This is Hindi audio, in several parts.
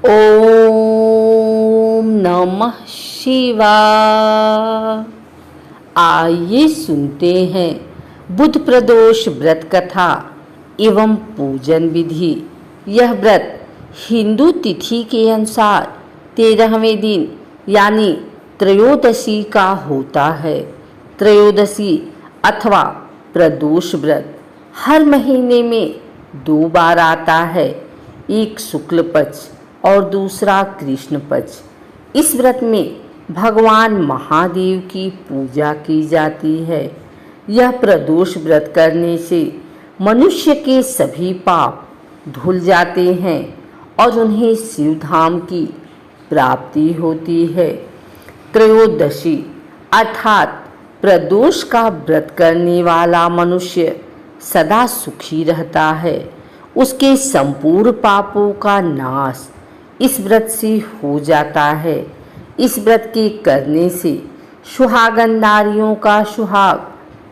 ओम नमः शिवाय। आइए सुनते हैं बुध प्रदोष व्रत कथा एवं पूजन विधि। यह व्रत हिंदू तिथि के अनुसार 13वें दिन यानी त्रयोदशी का होता है। त्रयोदशी अथवा प्रदोष व्रत हर महीने में 2 बार आता है, एक शुक्ल पक्ष और दूसरा कृष्ण पक्ष। इस व्रत में भगवान महादेव की पूजा की जाती है। यह प्रदोष व्रत करने से मनुष्य के सभी पाप धुल जाते हैं और उन्हें शिव धाम की प्राप्ति होती है। त्रयोदशी अर्थात प्रदोष का व्रत करने वाला मनुष्य सदा सुखी रहता है। उसके संपूर्ण पापों का नाश इस व्रत से हो जाता है। इस व्रत के करने से सुहागन नारियों का सुहाग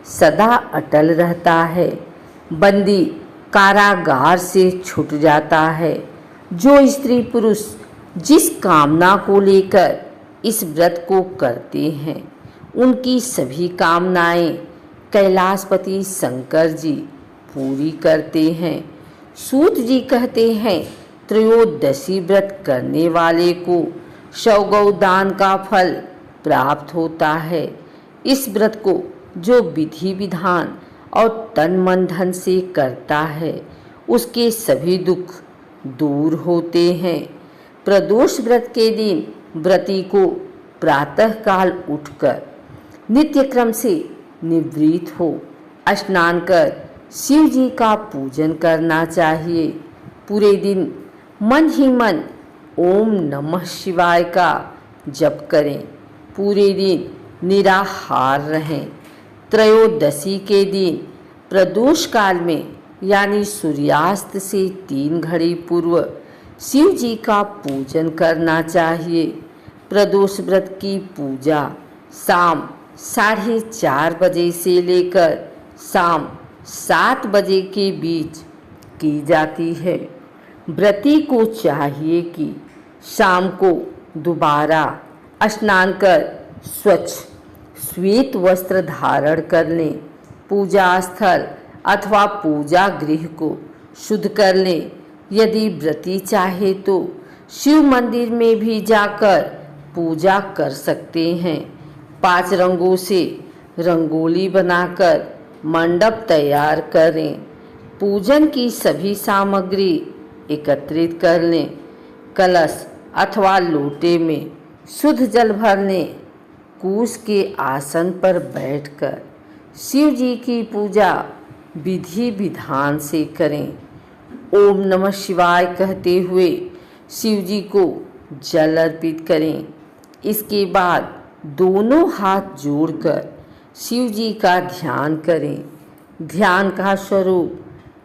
सदा अटल रहता है। बंदी कारागार से छूट जाता है। जो स्त्री पुरुष जिस कामना को लेकर इस व्रत को करते हैं, उनकी सभी कामनाएं कैलाशपति शंकर जी पूरी करते हैं। सूत जी कहते हैं, त्रयोदशी व्रत करने वाले को 100 गौदान का फल प्राप्त होता है। इस व्रत को जो विधि विधान और तन मन धन से करता है, उसके सभी दुख दूर होते हैं। प्रदोष व्रत के दिन व्रती को प्रातः काल उठकर नित्य क्रम से निवृत्त हो स्नान कर शिव जी का पूजन करना चाहिए। पूरे दिन मन ही मन ओम नमः शिवाय का जप करें। पूरे दिन निराहार रहें। त्रयोदशी के दिन प्रदोष काल में यानी सूर्यास्त से 3 घड़ी पूर्व शिव जी का पूजन करना चाहिए। प्रदोष व्रत की पूजा शाम 4:30 बजे से लेकर शाम 7 बजे के बीच की जाती है। व्रती को चाहिए कि शाम को दोबारा स्नान कर स्वच्छ श्वेत वस्त्र धारण कर लें। पूजा स्थल अथवा पूजा गृह को शुद्ध कर लें। यदि व्रती चाहे तो शिव मंदिर में भी जाकर पूजा कर सकते हैं। 5 रंगों से रंगोली बनाकर मंडप तैयार करें। पूजन की सभी सामग्री एकत्रित कर लें। कलश अथवा लोटे में शुद्ध जल भर लें। कूश के आसन पर बैठकर शिव जी की पूजा विधि विधान से करें। ओम नमः शिवाय कहते हुए शिव जी को जल अर्पित करें। इसके बाद दोनों हाथ जोड़कर शिव जी का ध्यान करें। ध्यान का स्वरूप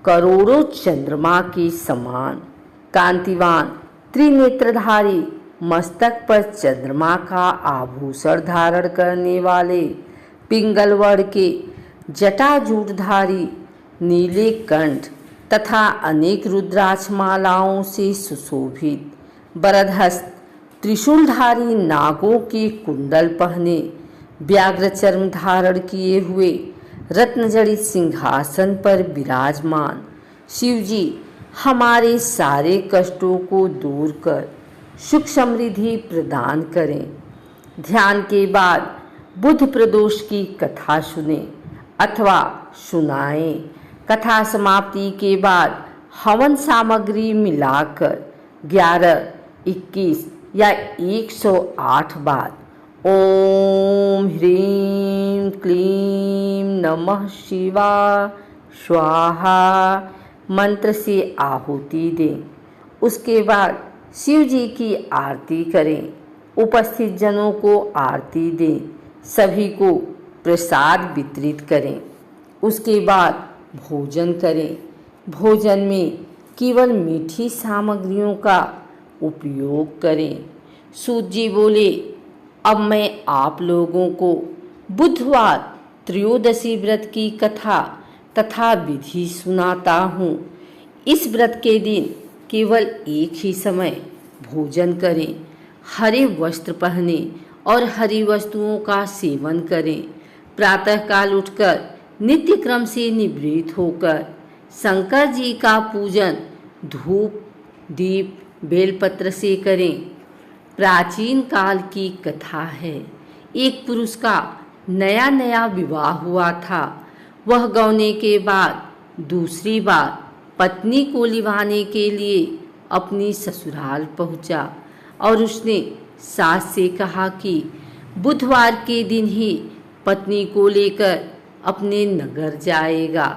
करोड़ों चंद्रमा के समान कांतिवान त्रिनेत्रधारी मस्तक पर चंद्रमा का आभूषण धारण करने वाले पिंगल वर्ण के जटाजूटधारी नीले कंठ तथा अनेक रुद्राक्ष मालाओं से सुशोभित बरदहस्त त्रिशूलधारी नागों के कुंडल पहने व्याघ्र चर्म धारण किए हुए रत्नजड़ित सिंहासन पर विराजमान शिव जी हमारे सारे कष्टों को दूर कर सुख समृद्धि प्रदान करें। ध्यान के बाद बुध प्रदोष की कथा सुने अथवा सुनाएं। कथा समाप्ति के बाद हवन सामग्री मिलाकर 11, 21 या 108 बार ओम ह्रीं क्लीं नमः शिवाय स्वाहा मंत्र से आहुति दें। उसके बाद शिव जी की आरती करें। उपस्थित जनों को आरती दें। सभी को प्रसाद वितरित करें। उसके बाद भोजन करें। भोजन में केवल मीठी सामग्रियों का उपयोग करें। सूत जी बोले, अब मैं आप लोगों को बुधवार त्रयोदशी व्रत की कथा तथा विधि सुनाता हूँ। इस व्रत के दिन केवल एक ही समय भोजन करें, हरे वस्त्र पहने और हरी वस्तुओं का सेवन करें। प्रातःकाल उठकर नित्य क्रम से निवृत्त होकर शंकर जी का पूजन धूप दीप बेलपत्र से करें। प्राचीन काल की कथा है। एक पुरुष का नया नया विवाह हुआ था। वह गौने के बाद दूसरी बार पत्नी को लिवाने के लिए अपनी ससुराल पहुंचा और उसने सास से कहा कि बुधवार के दिन ही पत्नी को लेकर अपने नगर जाएगा।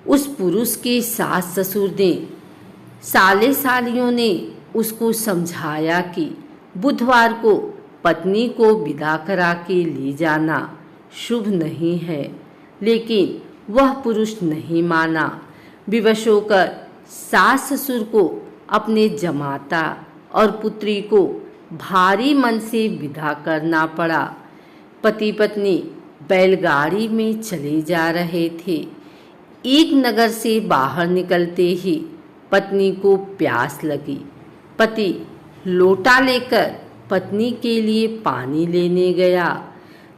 उस पुरुष के सास ससुर ने साले सालियों ने उसको समझाया कि बुधवार को पत्नी को विदा करा के ले जाना शुभ नहीं है, लेकिन वह पुरुष नहीं माना। विवश होकर सास ससुर को अपने जमाता और पुत्री को भारी मन से विदा करना पड़ा। पति पत्नी बैलगाड़ी में चले जा रहे थे। एक नगर से बाहर निकलते ही पत्नी को प्यास लगी। पति लोटा लेकर पत्नी के लिए पानी लेने गया।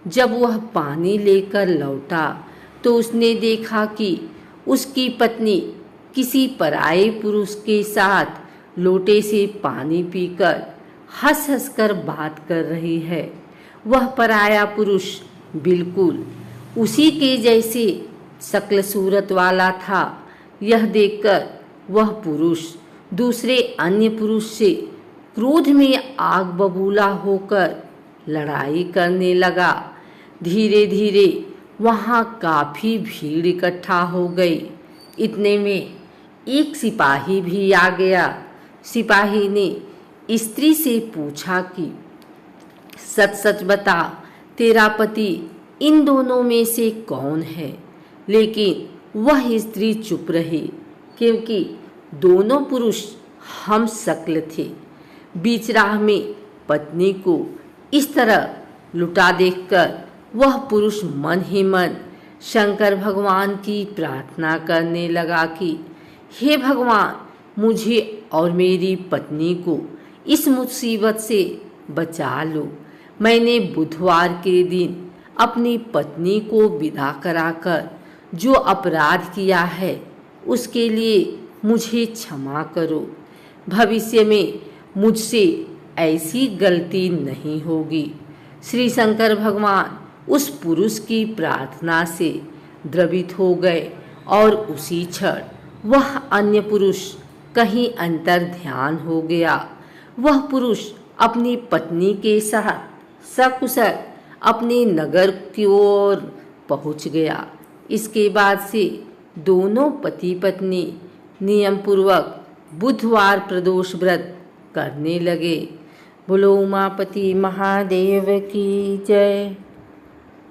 जब वह पानी लेकर लौटा तो उसने देखा कि उसकी पत्नी किसी पराये पुरुष के साथ लोटे से पानी पीकर हंस हंस कर बात कर रही है। वह पराया पुरुष बिल्कुल उसी के जैसे शक्ल सूरत वाला था। यह देखकर वह पुरुष दूसरे अन्य पुरुष से क्रोध में आग बबूला होकर लड़ाई करने लगा। धीरे धीरे वहाँ काफ़ी भीड़ इकट्ठा हो गई। इतने में एक सिपाही भी आ गया। सिपाही ने स्त्री से पूछा कि सच सच बता, तेरा पति इन दोनों में से कौन है? लेकिन वह स्त्री चुप रही, क्योंकि दोनों पुरुष हम शक्ल थे। बीच राह में पत्नी को इस तरह लुटा देखकर वह पुरुष मन ही मन शंकर भगवान की प्रार्थना करने लगा कि हे भगवान, मुझे और मेरी पत्नी को इस मुसीबत से बचा लो। मैंने बुधवार के दिन अपनी पत्नी को विदा कराकर जो अपराध किया है उसके लिए मुझे क्षमा करो। भविष्य में मुझसे ऐसी गलती नहीं होगी। श्री शंकर भगवान उस पुरुष की प्रार्थना से द्रवित हो गए और उसी क्षण वह अन्य पुरुष कहीं अंतर ध्यान हो गया। वह पुरुष अपनी पत्नी के साथ सकुशल अपने नगर की ओर पहुंच गया। इसके बाद से दोनों पति पत्नी नियम पूर्वक बुधवार प्रदोष व्रत करने लगे। बोलो उमापति महादेव की जय।